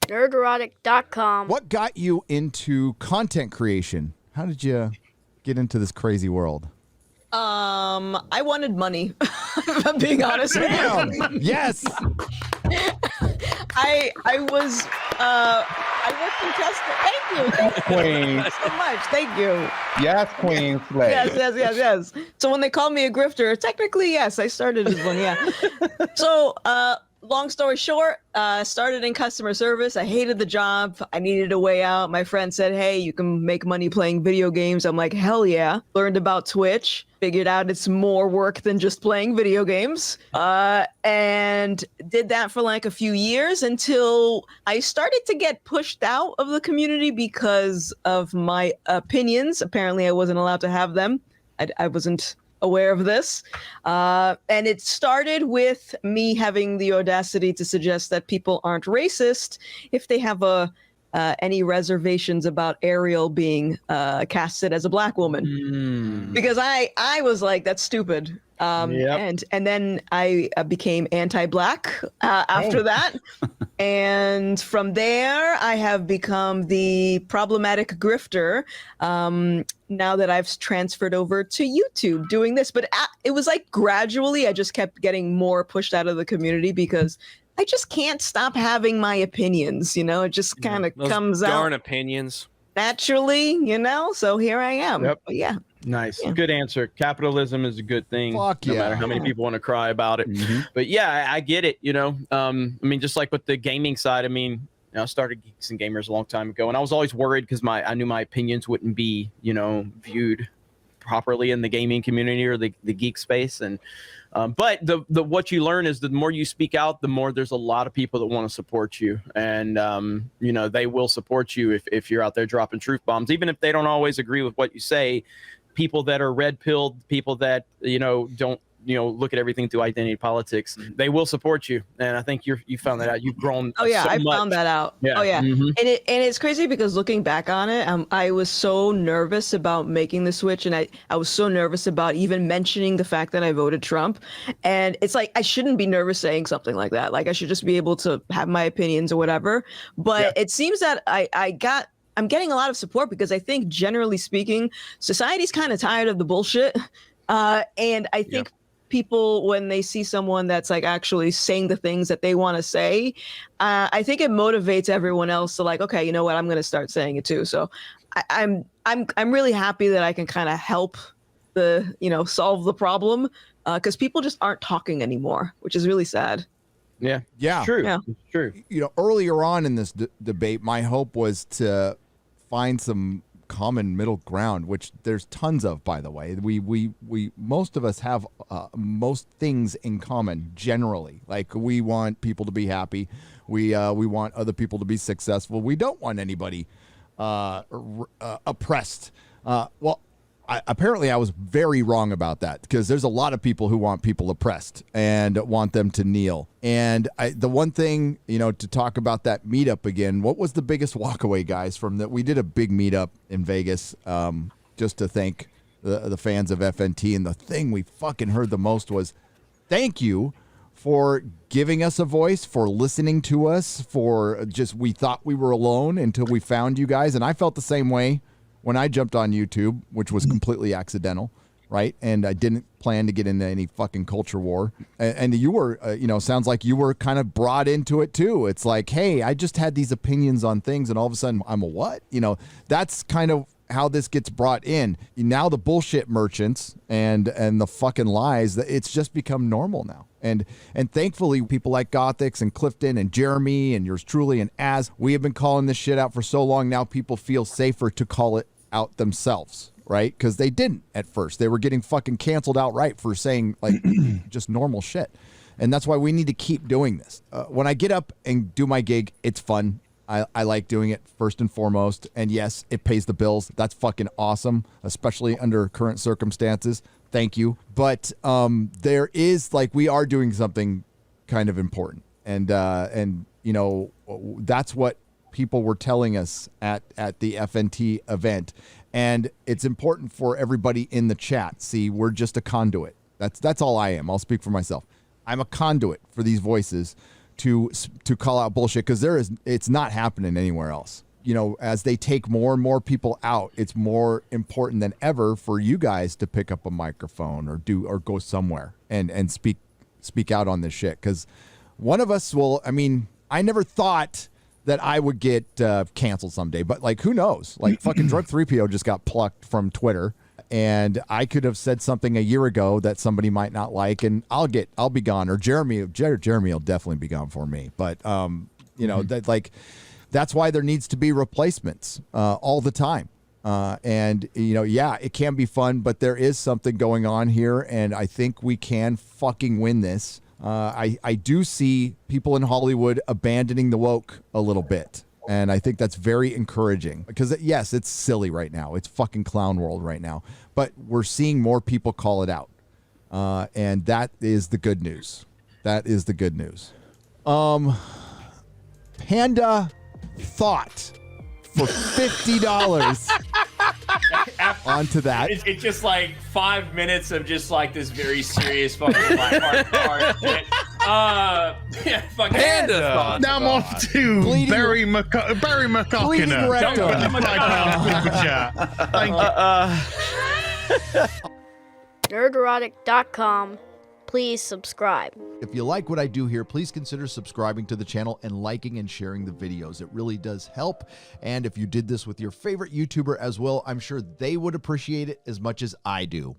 Nerderotic.com. What got you into content creation? How did you get into this crazy world? I wanted money. If I'm being honest with you. Yes. I worked in Tesla. Thank you. Queen. Thank you so much. Thank you. Yes, Queen Slay. Yes. So when they call me a grifter, technically, yes, I started as one, yeah. So, long story short, started in customer service. I hated the job. I needed a way out. My friend said, hey, you can make money playing video games. I'm like, hell yeah. Learned about Twitch. Figured out it's more work than just playing video games. And did that for like a few years until I started to get pushed out of the community because of my opinions. Apparently, I wasn't allowed to have them. I wasn't aware of this. And it started with me having the audacity to suggest that people aren't racist if they have any reservations about Ariel being casted as a black woman. Because I was like, that's stupid. And then I became anti-black after that. And from there, I have become the problematic grifter now that I've transferred over to YouTube doing this. But it was like gradually, I just kept getting more pushed out of the community because I just can't stop having my opinions, it just kind of comes out. Darn opinions. Naturally, so here I am. Yep. But yeah. Nice. Yeah. Good answer. Capitalism is a good thing. Fuck no yeah. matter how many people want to cry about it. But yeah, I get it, I mean, just like with the gaming side, I started Geeks and Gamers a long time ago, and I was always worried because I knew my opinions wouldn't be, viewed properly in the gaming community or the geek space. And but the what you learn is the more you speak out, the more there's a lot of people that want to support you, and they will support you if you're out there dropping truth bombs, even if they don't always agree with what you say. People that are red pilled, people that don't look at everything through identity politics, they will support you. And I think you found that out. You've grown. Oh yeah, so I much. found that out. Yeah. Oh yeah, Mhm. and it's crazy because looking back on it, I was so nervous about making the switch, and I was so nervous about even mentioning the fact that I voted Trump. And it's like I shouldn't be nervous saying something like that. Like I should just be able to have my opinions or whatever. But it seems that I'm getting a lot of support because I think generally speaking, society's kind of tired of the bullshit, and I think. People, when they see someone that's like actually saying the things that they want to say, I think it motivates everyone else to like, okay, you know what, I'm going to start saying it too. So I'm really happy that I can kind of help solve the problem because people just aren't talking anymore, which is really sad. Yeah. It's true. Yeah. It's true. Earlier on in this debate, my hope was to find some common middle ground, which there's tons of, by the way. We most of us have most things in common generally. Like we want people to be happy, we want other people to be successful, we don't want anybody oppressed. Apparently I was very wrong about that because there's a lot of people who want people oppressed and want them to kneel. And the one thing, to talk about that meetup again, what was the biggest walkaway, guys, from that? We did a big meetup in Vegas just to thank the fans of FNT. And the thing we fucking heard the most was thank you for giving us a voice, for listening to us, we thought we were alone until we found you guys. And I felt the same way when I jumped on YouTube, which was completely accidental, right? And I didn't plan to get into any fucking culture war. And you were, sounds like you were kind of brought into it too. It's like, hey, I just had these opinions on things and all of a sudden I'm a what? That's kind of how this gets brought in. Now the bullshit merchants and the fucking lies, it's just become normal now. And thankfully, people like Gothix and Clifton and Jeremy and yours truly and Az, we have been calling this shit out for so long now, people feel safer to call it out themselves, right? Because they didn't at first. They were getting fucking canceled outright for saying like just normal shit. And that's why we need to keep doing this. When I get up and do my gig, it's fun. I like doing it first and foremost. And yes, it pays the bills. That's fucking awesome, especially under current circumstances. Thank you. But there is we are doing something kind of important. And that's what people were telling us at the FNT event. And it's important for everybody in the chat. See, we're just a conduit. That's all I am. I'll speak for myself. I'm a conduit for these voices to call out bullshit, because it's not happening anywhere else. You know, as they take more and more people out, it's more important than ever for you guys to pick up a microphone or go somewhere and speak out on this shit. Because one of us will. I mean, I never thought that I would get canceled someday, but like, who knows? Like, fucking Drug 3PO just got plucked from Twitter, and I could have said something a year ago that somebody might not like, and I'll be gone. Or Jeremy will definitely be gone for me. But you know, that like. That's why there needs to be replacements all the time. And, you know, yeah, it can be fun, but there is something going on here, and I think we can fucking win this. I do see people in Hollywood abandoning the woke a little bit, and I think that's very encouraging. Because, yes, it's silly right now. It's fucking clown world right now. But we're seeing more people call it out, and that is the good news. That is the good news. Panda Thought for $50 onto that. It's just like 5 minutes of just like this very serious fucking like hard shit. Yeah, fucking Panda Thought. Now I'm off to Bleeding- Barry McCockiner. Bleeding rectum. Thank you. Nerderotic.com. Please subscribe. If you like what I do here, please consider subscribing to the channel and liking and sharing the videos. It really does help. And if you did this with your favorite YouTuber as well, I'm sure they would appreciate it as much as I do.